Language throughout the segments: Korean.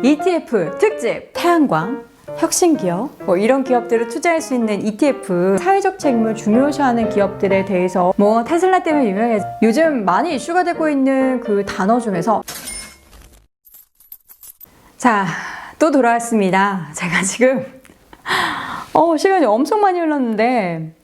ETF 특집 태양광, 혁신기업 이런 기업들을 투자할 수 있는 ETF, 사회적 책임을 중요시하는 기업들에 대해서 테슬라 때문에 유명해서 요즘 많이 이슈가 되고 있는 그 단어 중에서 자, 또 돌아왔습니다. 제가 지금 시간이 엄청 많이 흘렀는데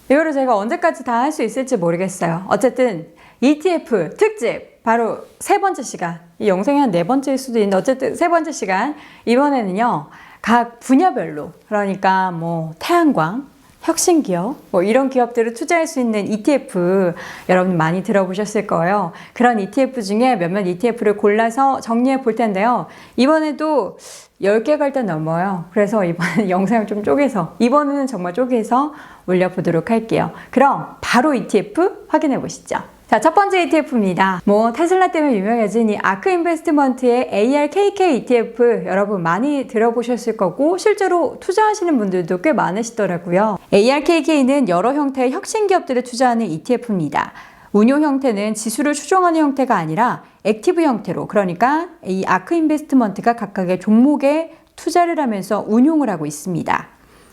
이거를 제가 언제까지 다 할 수 있을지 모르겠어요. 어쨌든 ETF 특집 바로 세 번째 시간, 이 영상이 한 네 번째일 수도 있는데 어쨌든 세 번째 시간, 이번에는요 각 분야별로, 그러니까 태양광, 혁신기업 이런 기업들을 투자할 수 있는 ETF 여러분 많이 들어보셨을 거예요. 그런 ETF 중에 몇몇 ETF를 골라서 정리해 볼 텐데요. 이번에도 10개가 일단 넘어요. 그래서 이번에 영상을 좀 쪼개서, 이번에는 정말 쪼개서 올려보도록 할게요. 그럼 바로 ETF 확인해 보시죠. 자, 첫 번째 ETF입니다. 테슬라 때문에 유명해진 이 아크 인베스트먼트의 ARKK ETF 여러분 많이 들어보셨을 거고 실제로 투자하시는 분들도 꽤 많으시더라고요. ARKK는 여러 형태의 혁신 기업들을 투자하는 ETF입니다. 운용 형태는 지수를 추종하는 형태가 아니라 액티브 형태로, 그러니까 이 아크 인베스트먼트가 각각의 종목에 투자를 하면서 운용을 하고 있습니다.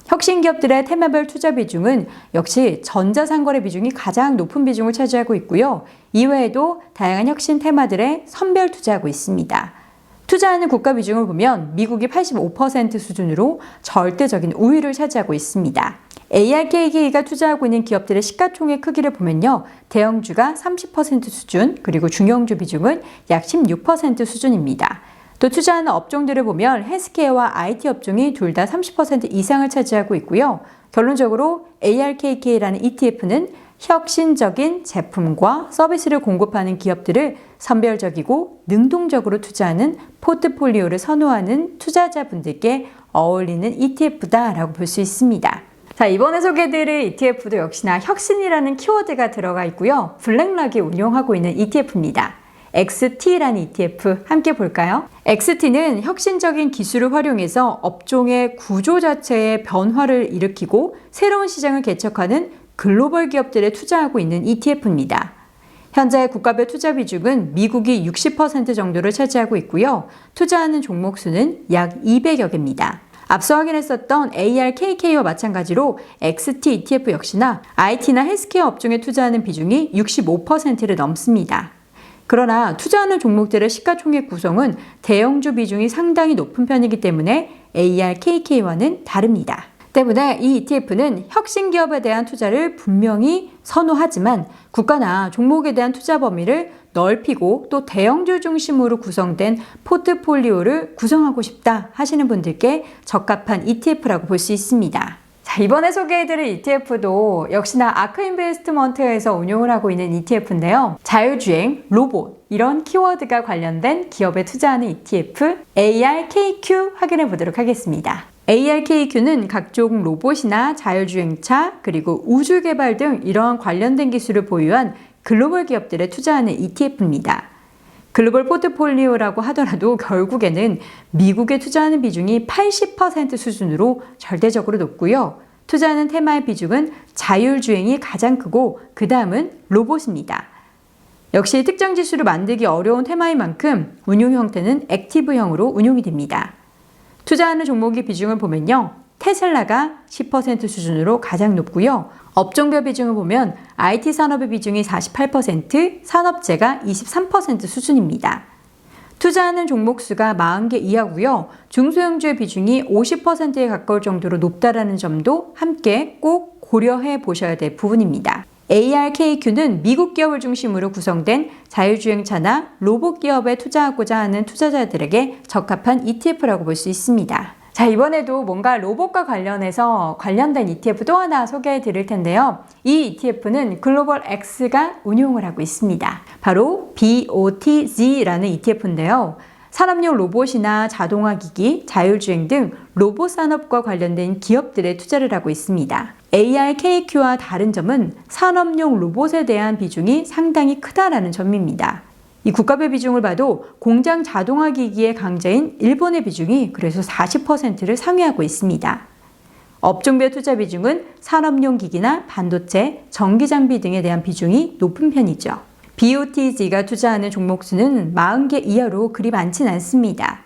혁신 기업들의 테마별 투자 비중은 역시 전자상거래 비중이 가장 높은 비중을 차지하고 있고요. 이외에도 다양한 혁신 테마들에 선별 투자하고 있습니다. 투자하는 국가 비중을 보면 미국이 85% 수준으로 절대적인 우위를 차지하고 있습니다. ARKK가 투자하고 있는 기업들의 시가총액 크기를 보면요, 대형주가 30% 수준, 그리고 중형주 비중은 약 16% 수준입니다. 또 투자하는 업종들을 보면 헬스케어와 IT 업종이 둘 다 30% 이상을 차지하고 있고요. 결론적으로 ARKK라는 ETF는 혁신적인 제품과 서비스를 공급하는 기업들을 선별적이고 능동적으로 투자하는 포트폴리오를 선호하는 투자자분들께 어울리는 ETF다라고 볼 수 있습니다. 자, 이번에 소개해드릴 ETF도 역시나 혁신이라는 키워드가 들어가 있고요. 블랙락이 운용하고 있는 ETF입니다. XT라는 ETF 함께 볼까요? XT는 혁신적인 기술을 활용해서 업종의 구조 자체의 변화를 일으키고 새로운 시장을 개척하는 글로벌 기업들에 투자하고 있는 ETF입니다. 현재 국가별 투자 비중은 미국이 60% 정도를 차지하고 있고요. 투자하는 종목 수는 약 200여 개입니다. 앞서 확인했었던 ARKK와 마찬가지로 XT ETF 역시나 IT나 헬스케어 업종에 투자하는 비중이 65%를 넘습니다. 그러나 투자하는 종목들의 시가총액 구성은 대형주 비중이 상당히 높은 편이기 때문에 ARKK와는 다릅니다. 때문에 이 ETF는 혁신 기업에 대한 투자를 분명히 선호하지만 국가나 종목에 대한 투자 범위를 넓히고 또 대형주 중심으로 구성된 포트폴리오를 구성하고 싶다 하시는 분들께 적합한 ETF라고 볼 수 있습니다. 자, 이번에 소개해드릴 ETF도 역시나 아크 인베스트먼트에서 운용을 하고 있는 ETF인데요. 자율주행, 로봇 이런 키워드가 관련된 기업에 투자하는 ETF ARKQ 확인해 보도록 하겠습니다. ARKQ는 각종 로봇이나 자율주행차 그리고 우주개발 등 이러한 관련된 기술을 보유한 글로벌 기업들에 투자하는 ETF입니다. 글로벌 포트폴리오라고 하더라도 결국에는 미국에 투자하는 비중이 80% 수준으로 절대적으로 높고요. 투자하는 테마의 비중은 자율주행이 가장 크고 그 다음은 로봇입니다. 역시 특정 지수를 만들기 어려운 테마인 만큼 운용 형태는 액티브형으로 운용이 됩니다. 투자하는 종목의 비중을 보면요, 테슬라가 10% 수준으로 가장 높고요. 업종별 비중을 보면 IT 산업의 비중이 48%, 산업재가 23% 수준입니다. 투자하는 종목 수가 40개 이하고요. 중소형주의 비중이 50%에 가까울 정도로 높다라는 점도 함께 꼭 고려해 보셔야 될 부분입니다. ARKQ는 미국 기업을 중심으로 구성된 자율주행차나 로봇 기업에 투자하고자 하는 투자자들에게 적합한 ETF라고 볼 수 있습니다. 자, 이번에도 뭔가 로봇과 관련해서 관련된 ETF 또 하나 소개해 드릴 텐데요. 이 ETF는 글로벌 X가 운용을 하고 있습니다. 바로 BOTZ라는 ETF인데요. 산업용 로봇이나 자동화 기기, 자율주행 등 로봇 산업과 관련된 기업들에 투자를 하고 있습니다. ARKQ와 다른 점은 산업용 로봇에 대한 비중이 상당히 크다라는 점입니다. 이 국가별 비중을 봐도 공장 자동화 기기의 강자인 일본의 비중이 그래서 40%를 상회하고 있습니다. 업종별 투자 비중은 산업용 기기나 반도체, 전기장비 등에 대한 비중이 높은 편이죠. BOTZ가 투자하는 종목 수는 40개 이하로 그리 많진 않습니다.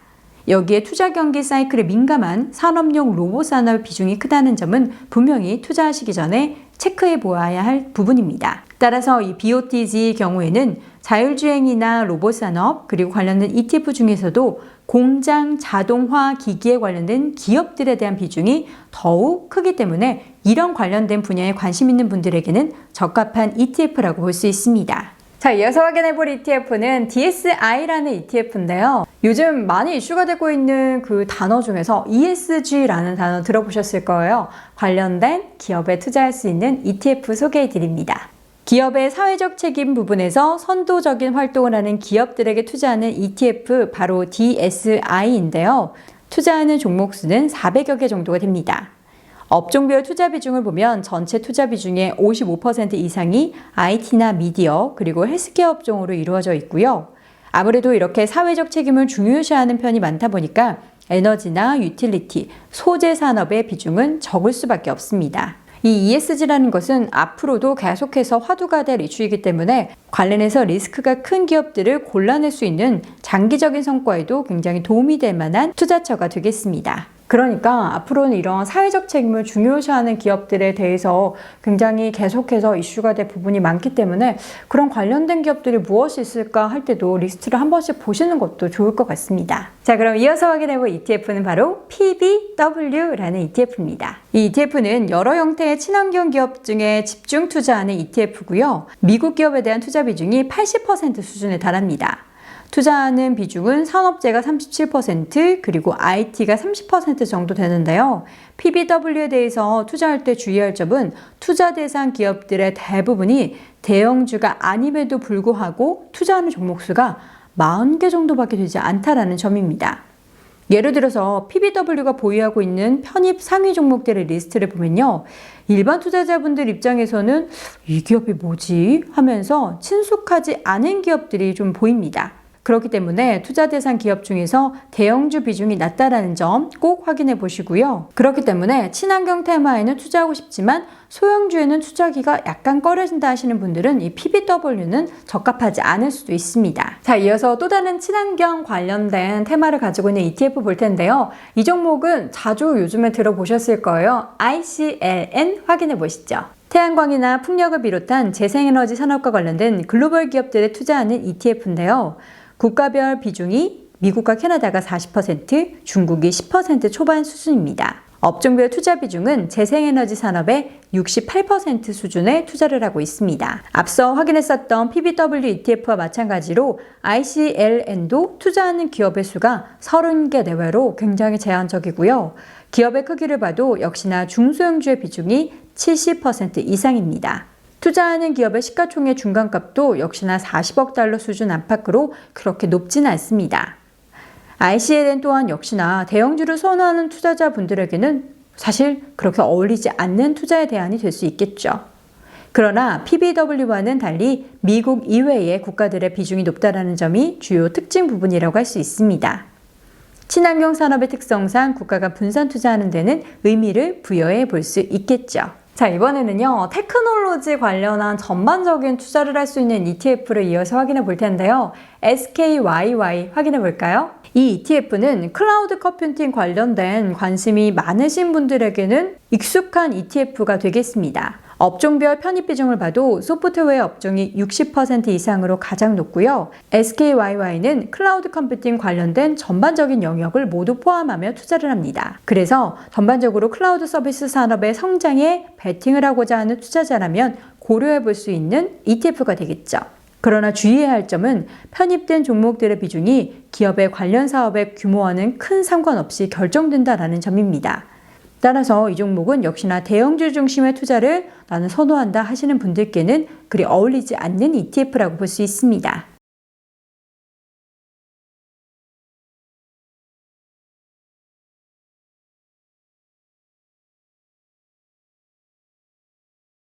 여기에 투자 경기 사이클에 민감한 산업용 로봇 산업의 비중이 크다는 점은 분명히 투자하시기 전에 체크해 보아야 할 부분입니다. 따라서 이 BOTG 경우에는 자율주행이나 로봇 산업 그리고 관련된 ETF 중에서도 공장 자동화 기기에 관련된 기업들에 대한 비중이 더욱 크기 때문에 이런 관련된 분야에 관심 있는 분들에게는 적합한 ETF라고 볼 수 있습니다. 자, 이어서 확인해 볼 ETF는 DSI라는 ETF인데요. 요즘 많이 이슈가 되고 있는 그 단어 중에서 ESG라는 단어 들어보셨을 거예요. 관련된 기업에 투자할 수 있는 ETF 소개해 드립니다. 기업의 사회적 책임 부분에서 선도적인 활동을 하는 기업들에게 투자하는 ETF 바로 DSI인데요. 투자하는 종목 수는 400여 개 정도가 됩니다. 업종별 투자 비중을 보면 전체 투자 비중의 55% 이상이 IT나 미디어 그리고 헬스케어 업종으로 이루어져 있고요. 아무래도 이렇게 사회적 책임을 중요시하는 편이 많다 보니까 에너지나 유틸리티, 소재 산업의 비중은 적을 수밖에 없습니다. 이 ESG라는 것은 앞으로도 계속해서 화두가 될 이슈이기 때문에 관련해서 리스크가 큰 기업들을 골라낼 수 있는 장기적인 성과에도 굉장히 도움이 될 만한 투자처가 되겠습니다. 그러니까 앞으로는 이런 사회적 책임을 중요시하는 기업들에 대해서 굉장히 계속해서 이슈가 될 부분이 많기 때문에 그런 관련된 기업들이 무엇이 있을까 할 때도 리스트를 한 번씩 보시는 것도 좋을 것 같습니다. 자, 그럼 이어서 확인해볼 ETF는 바로 PBW라는 ETF입니다. 이 ETF는 여러 형태의 친환경 기업 중에 집중 투자하는 ETF고요. 미국 기업에 대한 투자 비중이 80% 수준에 달합니다. 투자하는 비중은 산업재가 37% 그리고 IT가 30% 정도 되는데요. PBW에 대해서 투자할 때 주의할 점은 투자 대상 기업들의 대부분이 대형주가 아님에도 불구하고 투자하는 종목 수가 40개 정도밖에 되지 않다라는 점입니다. 예를 들어서 PBW가 보유하고 있는 편입 상위 종목들의 리스트를 보면요. 일반 투자자분들 입장에서는 이 기업이 뭐지? 하면서 친숙하지 않은 기업들이 좀 보입니다. 그렇기 때문에 투자 대상 기업 중에서 대형주 비중이 낮다라는 점 꼭 확인해 보시고요. 그렇기 때문에 친환경 테마에는 투자하고 싶지만 소형주에는 투자하기가 약간 꺼려진다 하시는 분들은 이 PBW는 적합하지 않을 수도 있습니다. 자, 이어서 또 다른 친환경 관련된 테마를 가지고 있는 ETF 볼 텐데요. 이 종목은 자주 요즘에 들어보셨을 거예요. ICLN 확인해 보시죠. 태양광이나 풍력을 비롯한 재생에너지 산업과 관련된 글로벌 기업들에 투자하는 ETF인데요. 국가별 비중이 미국과 캐나다가 40%, 중국이 10% 초반 수준입니다. 업종별 투자 비중은 재생에너지 산업의 68% 수준에 투자를 하고 있습니다. 앞서 확인했었던 PBW ETF와 마찬가지로 ICLN도 투자하는 기업의 수가 30개 내외로 굉장히 제한적이고요. 기업의 크기를 봐도 역시나 중소형주의 비중이 70% 이상입니다. 투자하는 기업의 시가총액 중간값도 역시나 40억 달러 수준 안팎으로 그렇게 높지는 않습니다. ICLN 또한 역시나 대형주를 선호하는 투자자분들에게는 사실 그렇게 어울리지 않는 투자의 대안이 될 수 있겠죠. 그러나 PBW와는 달리 미국 이외의 국가들의 비중이 높다는 점이 주요 특징 부분이라고 할 수 있습니다. 친환경 산업의 특성상 국가가 분산 투자하는 데는 의미를 부여해 볼 수 있겠죠. 자, 이번에는요, 테크놀로지 관련한 전반적인 투자를 할 수 있는 ETF를 이어서 확인해 볼 텐데요. SKYY 확인해 볼까요? 이 ETF는 클라우드 컴퓨팅 관련된 관심이 많으신 분들에게는 익숙한 ETF가 되겠습니다. 업종별 편입 비중을 봐도 소프트웨어 업종이 60% 이상으로 가장 높고요. SKYY는 클라우드 컴퓨팅 관련된 전반적인 영역을 모두 포함하며 투자를 합니다. 그래서 전반적으로 클라우드 서비스 산업의 성장에 베팅을 하고자 하는 투자자라면 고려해 볼 수 있는 ETF가 되겠죠. 그러나 주의해야 할 점은 편입된 종목들의 비중이 기업의 관련 사업의 규모와는 큰 상관없이 결정된다는 점입니다. 따라서 이 종목은 역시나 대형주 중심의 투자를 나는 선호한다 하시는 분들께는 그리 어울리지 않는 ETF라고 볼 수 있습니다.